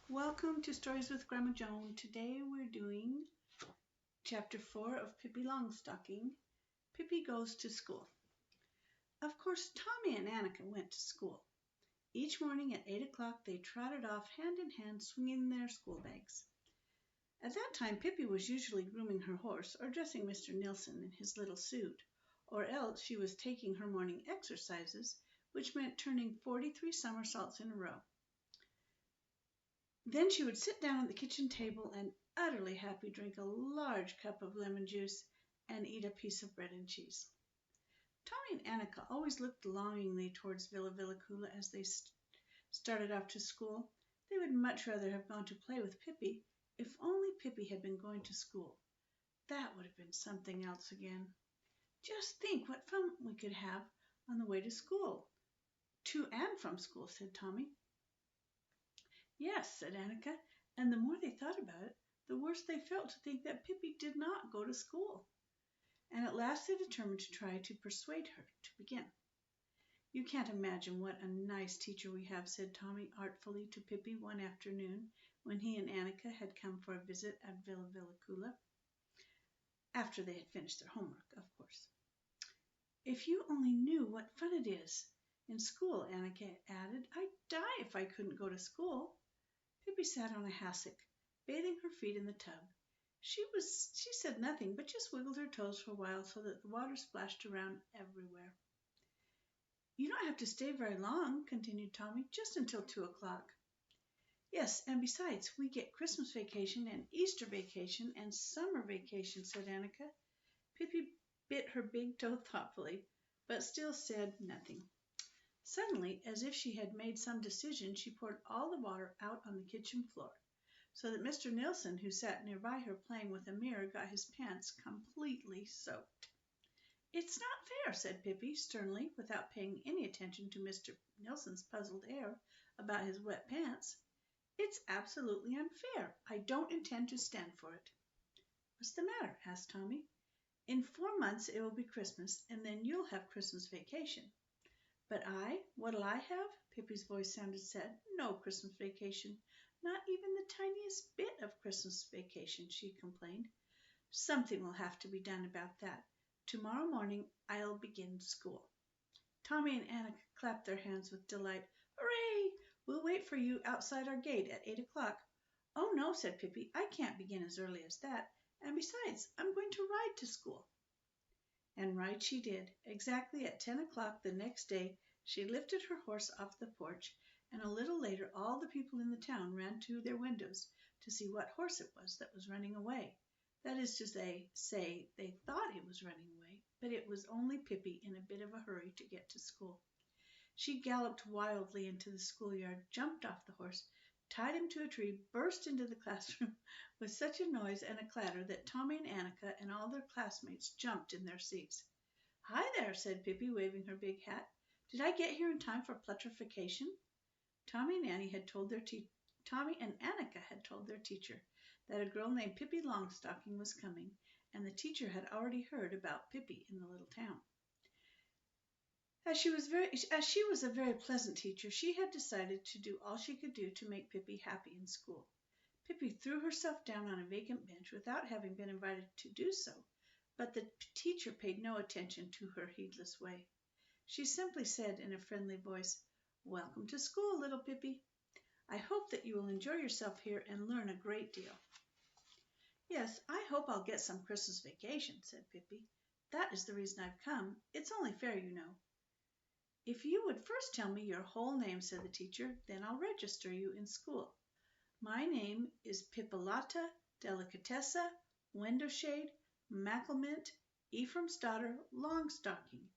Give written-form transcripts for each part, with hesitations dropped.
Welcome to Stories with Grandma Joan. Today we're doing Chapter 4 of Pippi Longstocking. Pippi Goes to School. Of course, Tommy and Annika went to school. Each morning at 8 o'clock they trotted off hand in hand swinging their school bags. At that time Pippi was usually grooming her horse or dressing Mr. Nilsson in his little suit, or else she was taking her morning exercises, which meant turning 43 somersaults in a row. Then she would sit down at the kitchen table and, utterly happy, drink a large cup of lemon juice and eat a piece of bread and cheese. Tommy and Annika always looked longingly towards Villa Villacula as they started off to school. They would much rather have gone to play with Pippi, if only Pippi had been going to school. That would have been something else again. Just think what fun we could have on the way to school. To and from school, said Tommy. Yes, said Annika, and the more they thought about it, the worse they felt to think that Pippi did not go to school. And at last they determined to try to persuade her to begin. You can't imagine what a nice teacher we have, said Tommy artfully to Pippi one afternoon when he and Annika had come for a visit at Villa Villacula, after they had finished their homework, of course. If you only knew what fun it is in school, Annika added, I'd die if I couldn't go to school. Pippi sat on a hassock, bathing her feet in the tub. She said nothing, but just wiggled her toes for a while so that the water splashed around everywhere. You don't have to stay very long, continued Tommy, just until 2 o'clock. Yes, and besides, we get Christmas vacation and Easter vacation and summer vacation, said Annika. Pippi bit her big toe thoughtfully, but still said nothing. Suddenly, as if she had made some decision, she poured all the water out on the kitchen floor, so that Mr. Nilsson, who sat nearby her playing with a mirror, got his pants completely soaked. It's not fair, said Pippi sternly, without paying any attention to Mr. Nilsson's puzzled air about his wet pants. It's absolutely unfair. I don't intend to stand for it. What's the matter? Asked Tommy. In 4 months it will be Christmas, and then you'll have Christmas vacation. But what'll I have? Pippi's voice sounded sad. No Christmas vacation. Not even the tiniest bit of Christmas vacation, she complained. Something will have to be done about that. Tomorrow morning I'll begin school. Tommy and Annika clapped their hands with delight. Hooray! We'll wait for you outside our gate at 8 o'clock. Oh no, said Pippi, I can't begin as early as that. And besides, I'm going to ride to school. And ride she did. Exactly at 10 o'clock the next day, she lifted her horse off the porch, and a little later all the people in the town ran to their windows to see what horse it was that was running away. That is to say, they thought it was running away, but it was only Pippi in a bit of a hurry to get to school. She galloped wildly into the schoolyard, jumped off the horse, tied him to a tree, burst into the classroom with such a noise and a clatter that Tommy and Annika and all their classmates jumped in their seats. Hi there, said Pippi, waving her big hat. Did I get here in time for petrification? Tommy and Annika had told their teacher that a girl named Pippi Longstocking was coming, and the teacher had already heard about Pippi in the little town. As she was a very pleasant teacher, she had decided to do all she could do to make Pippi happy in school. Pippi threw herself down on a vacant bench without having been invited to do so, but the teacher paid no attention to her heedless way. She simply said in a friendly voice, Welcome to school, little Pippi. I hope that you will enjoy yourself here and learn a great deal. Yes, I hope I'll get some Christmas vacation, said Pippi. That is the reason I've come. It's only fair, you know. If you would first tell me your whole name, said the teacher, then I'll register you in school. My name is Pippalata Delicatessa Windowshade Mackelmint Ephraim's daughter Longstocking,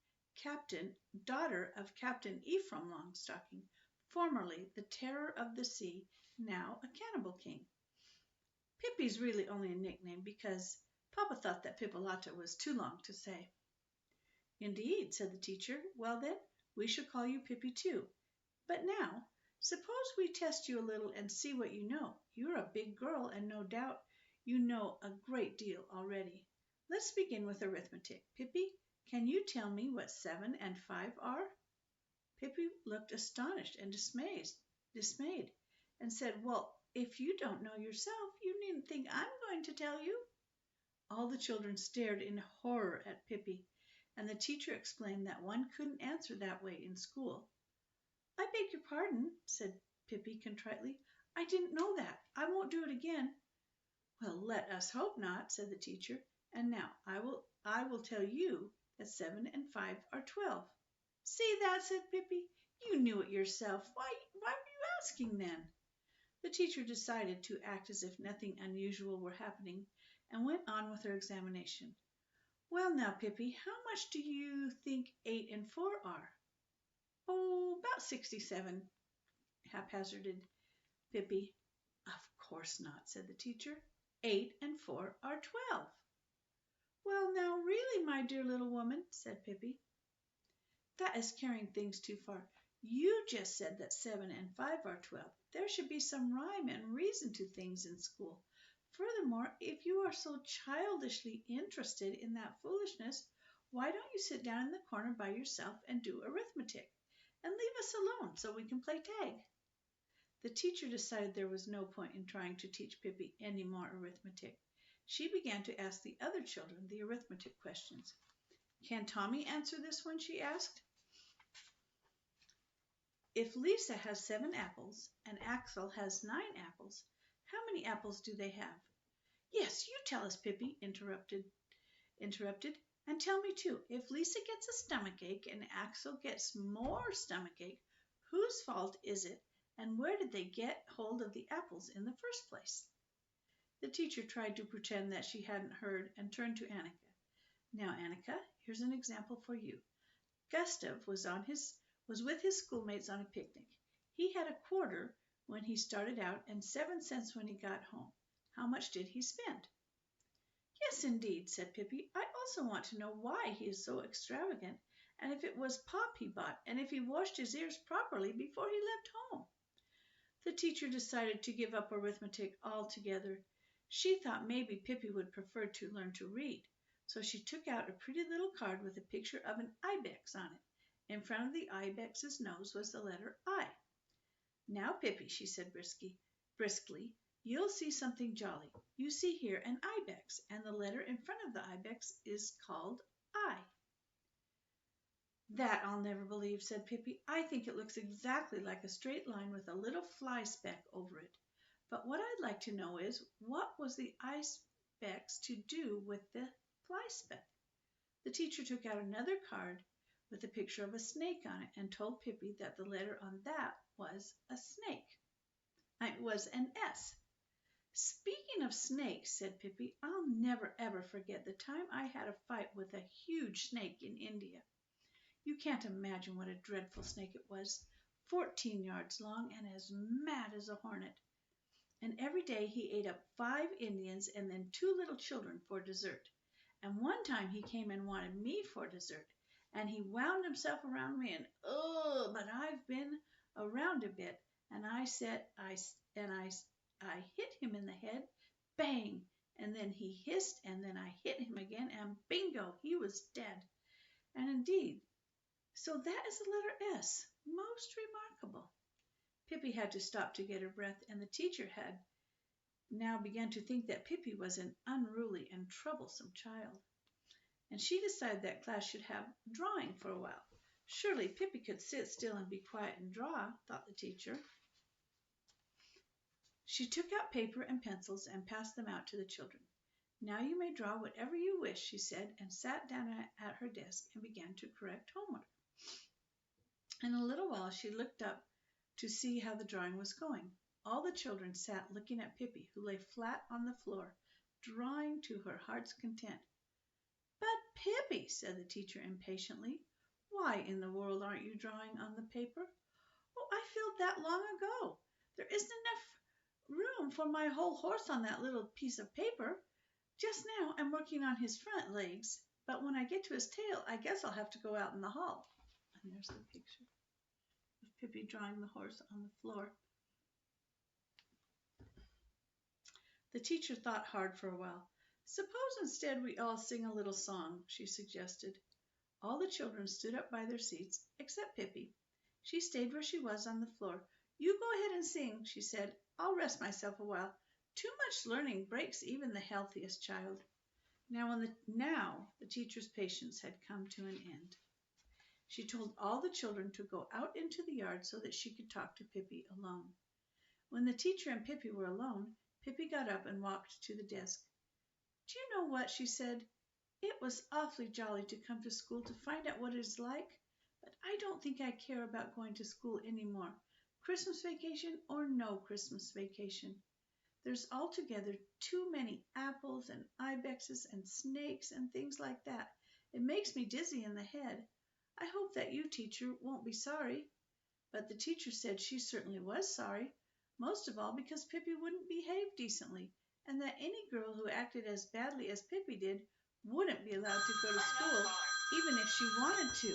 daughter of Captain Ephraim Longstocking, formerly the terror of the sea, now a cannibal king. Pippi's really only a nickname because Papa thought that Pippalata was too long to say. Indeed, said the teacher. Well then, we shall call you Pippi too. But now, suppose we test you a little and see what you know. You're a big girl, and no doubt you know a great deal already. Let's begin with arithmetic. Pippi, can you tell me what 7 and 5 are? Pippi looked astonished and dismayed, and said, Well, If you don't know yourself, you needn't think I'm going to tell you." All the children stared in horror at Pippi, and the teacher explained that one couldn't answer that way in school. "I beg your pardon," said Pippi contritely. "I didn't know that. I won't do it again." "Well, let us hope not," said the teacher. "And now I will tell you that 7 and 5 are 12. "See that?" said Pippi. "You knew it yourself. Why were you asking then?" The teacher decided to act as if nothing unusual were happening, and went on with her examination. "Well, now, Pippi, how much do you think 8 and 4 are?" "Oh, about 67, haphazarded Pippi. "Of course not," said the teacher. "8 and 4 are 12. "Well, now, really, my dear little woman," said Pippi, "that is carrying things too far. You just said that 7 and 5 are 12. There should be some rhyme and reason to things in school. Furthermore, if you are so childishly interested in that foolishness, why don't you sit down in the corner by yourself and do arithmetic, and leave us alone so we can play tag?" The teacher decided there was no point in trying to teach Pippi any more arithmetic. She began to ask the other children the arithmetic questions. "Can Tommy answer this one?" she asked. "If Lisa has 7 apples and Axel has 9 apples, how many apples do they have?" "Yes, you tell us, Pippi," interrupted, "and tell me too. If Lisa gets a stomach ache and Axel gets more stomach ache, whose fault is it, and where did they get hold of the apples in the first place?" The teacher tried to pretend that she hadn't heard and turned to Annika. "Now, Annika, here's an example for you. Gustav was with his schoolmates on a picnic. He had a quarter when he started out and 7 cents when he got home. How much did he spend?" "Yes, indeed," said Pippi. "I also want to know why he is so extravagant, and if it was pop he bought, and if he washed his ears properly before he left home." The teacher decided to give up arithmetic altogether. She thought maybe Pippi would prefer to learn to read, so she took out a pretty little card with a picture of an ibex on it. In front of the ibex's nose was the letter I. "Now, Pippi," she said briskly, "you'll see something jolly. You see here an ibex, and the letter in front of the ibex is called I." "That I'll never believe," said Pippi. "I think it looks exactly like a straight line with a little fly speck over it. But what I'd like to know is, what was the ibex to do with the fly speck?" The teacher took out another card with a picture of a snake on it and told Pippi that the letter on that was a snake. It was an S. "Speaking of snakes," said Pippi, "I'll never ever forget the time I had a fight with a huge snake in India. You can't imagine what a dreadful snake it was, 14 yards long and as mad as a hornet. And every day he ate up 5 Indians and then 2 little children for dessert. And one time he came and wanted me for dessert, and he wound himself around me, and but I've been around a bit, and I hit him in the head, bang, and then he hissed, and then I hit him again, and bingo, he was dead. And indeed, so that is the letter S. Most remarkable." Pippi had to stop to get her breath, and the teacher had now begun to think that Pippi was an unruly and troublesome child. And she decided that class should have drawing for a while. Surely Pippi could sit still and be quiet and draw, thought the teacher. She took out paper and pencils and passed them out to the children. "Now you may draw whatever you wish," she said, and sat down at her desk and began to correct homework. In a little while she looked up to see how the drawing was going. All the children sat looking at Pippi, who lay flat on the floor, drawing to her heart's content. "But, Pippi," said the teacher impatiently, "why in the world aren't you drawing on the paper?" "Oh, I filled that long ago. There isn't enough room for my whole horse on that little piece of paper. Just now I'm working on his front legs, but when I get to his tail, I guess I'll have to go out in the hall." And there's the picture of Pippi drawing the horse on the floor. The teacher thought hard for a while. "Suppose instead we all sing a little song," she suggested. All the children stood up by their seats, except Pippi. She stayed where she was on the floor. You go ahead and sing, she said. I'll rest myself a while. Too much learning breaks even the healthiest child. Now the teacher's patience had come to an end. She told all the children to go out into the yard so that she could talk to Pippi alone. When the teacher and Pippi were alone, Pippi got up and walked to the desk. Do you know what? She said. It was awfully jolly to come to school to find out what it is like, but I don't think I care about going to school anymore, Christmas vacation or no Christmas vacation. There's altogether too many apples and ibexes and snakes and things like that. It makes me dizzy in the head. I hope that you, teacher, won't be sorry. But the teacher said she certainly was sorry, most of all because Pippi wouldn't behave decently, and that any girl who acted as badly as Pippi did wouldn't be allowed to go to school, even if she wanted to.